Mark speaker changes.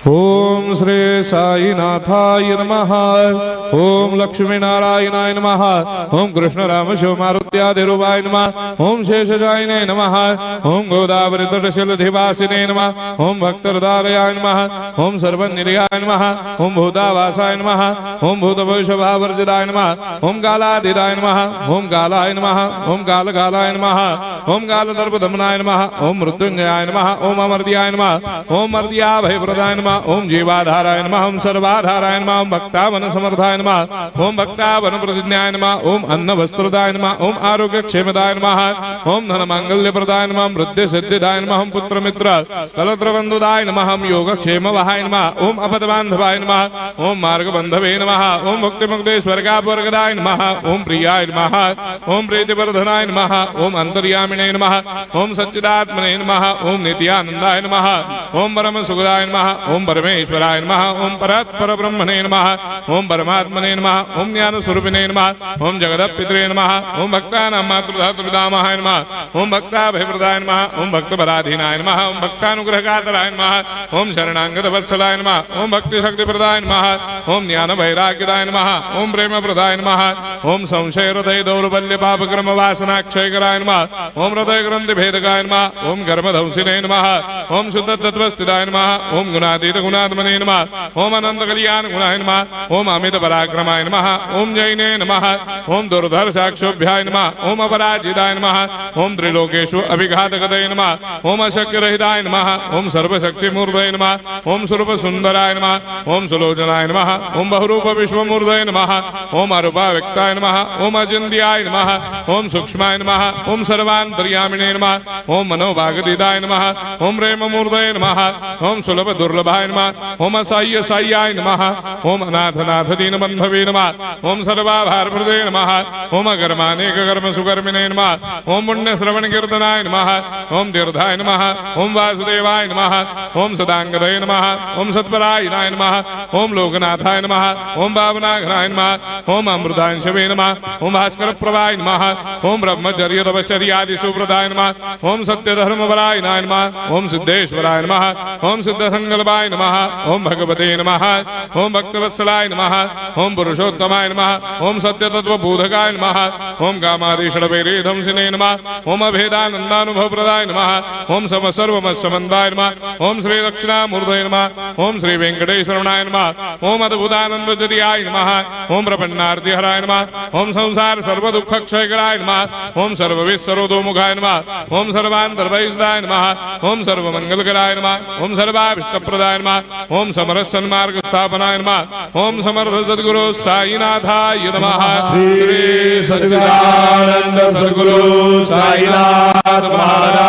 Speaker 1: ओम श्री साईनाथाय नमः। ओम लक्ष्मी नारायणाय नमः। ओम कृष्ण राम शिव मारुत्यादिरूपाय नमः। ओम शेषशायिने नमः। ओम गोदावरी तटशिलधिवासिने नमः। ओम भक्तहृदयाय नमः। ओम सर्वनिलयाय नमः। ओम भूतावासाय नमः। ओम भूतभविष्यभावर्जिताय नमः। ओम कालातीताय नमः। ओम कालाय नमः। ओम कालकालाय नमः। ओम कालदर्पदमनाय नमः। ओम मृत्युंजयाय नमः। ओम अमर्त्याय नमः। ओम मर्त्याभयप्रदाय नमः। ओम जीवाधाराय नमः। ओम सर्वाधाराय नमः। ओम भक्तावन समर्थाय नमः। ओम भक्तावन प्रतिज्ञाय नमः। ओम अन्न वस्त्रदाय नमः। ओम आरोग्य क्षेमदाय नमः। ओम धन मांगल्य प्रदाय नमः। वृद्धि सिद्धिदाय नमः। ओम पुत्र मित्र कलत्र बंधुदाय नमः। ओम योग क्षेम वहाय नमः। ओम अपद बांधवाय नमः। ओम मार्ग बंधवे नमः। ओम मुक्ति मुक्ति स्वर्गापवर्गदाय नमः। ओम प्रियाय नमः। ओम प्रीतिवर्धनाय नमः। ओम अंतर्यामिने नमः। ओम सच्चिदात्मने नमः। ओम नित्यानंदाय नमः। ओम परम सुखदाय नमः। ओम परमेश्वराय नमः। ओम परात्पर ब्रह्मणे नमः। ओम परमात्मने नमः। ओम ज्ञान स्वरूपिणे नमः। ओम जगदपितरे नमः। ओम भक्तानां मातृधातुर्धामाय नमः। ओम भक्ताभयप्रदाय नमः। ओम भक्तपराधीनाय नमः। ओम भक्तानुग्रहकातराय नमः। ओम शरणागतवत्सलाय नमः। ओम भक्तिशक्तिप्रदाय नमः। ओम ज्ञान वैराग्यदाय नमः। ओम प्रेमप्रदाय नमः। ओम संशय हृदय दौर्बल्य पापक्रम वासनाक्षयकराय नमः। ओम हृदय ग्रंथि भेदकाय नमः। ओम कर्मधंसिने नमः। ओम शुद्ध तत्वस्थिताय नमः। ओम गुणातीत गुणात्मने नमः। ओम अनंत कल्याण गुणाय नमः। ओम अमित पराक्रमाय नमः। ओम जैने नमः। ओम दुर्धर्षाक्षोभ्याय नमः। ओम अपराजिताय नमः। ओम त्रिलोकेषु अभिघातगतये नमः। ओम अशक्यरहिताय नमः। ओम सर्वशक्तिमूर्तये नमः। ओम स्वरूप सुंदराय नमः। ओम सुलोचनाय नमः। ओम बहुरूप विश्वमूर्तये नमः। ओम अरूपाव्यक्ताय नमः। ओम अचिन्त्याय नमः। ओम सूक्ष्माय नमः। ओम सर्वान्तर्यामिने नमः। ओम मनोभागतीताय नमः। ओम प्रेममूर्तये नमः। ओम सुलभ दुर्लभाय नमः। ओम असाह्य साह्याय नमः। ओम अनाथनाथ दीनबन्धवे नमः। ओम सर्वाभारप्रदे नमः। ओम अकर्मानेक कर्म सुकर्मिणे नमः। ओम पुण्य श्रवण कीर्तनाय नमः। ओम तीर्थाय नमः। ओम वासुदेवाय नमः। ओम सदांगदये नमः। ओम सत्परायणाय नमः। ओम लोकनाथाय नमः। ओम भावनाघनाय नमः। ओम अमृतांशवे नमः। ओम भास्कर प्रभाय नमः। ओम ब्रह्मचर्य तपश्चर्यादि सुप्रदाय नमः। ओम सत्यधर्मपरायणाय नमः। ओम सिद्धेश्वराय नमः। ओम सिद्ध संकल्पाय नमः। ओम भगवते नमः। ओम भक्तवत्सलाय नमः। ओम पुरुषोत्तमाय नमः। ओम सत्य तत्वबोधकाय नमः। ओम कामादिषडवैरेधंसिने नमः। ओम अभेदानंदानुभव प्रदाय नमः। ओम सर्वमस्समन्दाय नमः। ओम श्री दक्षिणामूर्तये नमः। ओम श्री वेंकटेश्वरनाय नमः। ओम अद्भुतानंदजरियाय नमः। ओम प्रपन्नार्तिहराय नमः। ओम संसार सर्वदुःखक्षयकराय नमः। ओम सर्वविश्वरोधोमुखाय नमः। ओम सर्वान्तर्वैसदाय नमः। ओम सर्वमंगलकराय नमः। ओम सर्वाभिष्टप्रदाय नमः। ओम समरस सन्मार्ग स्थापनाय नमः। ओम समर्थ सद्गुरु साईनाथाय नमः।
Speaker 2: श्री सच्चिदानंद सद्गुरु साईनाथ महाराज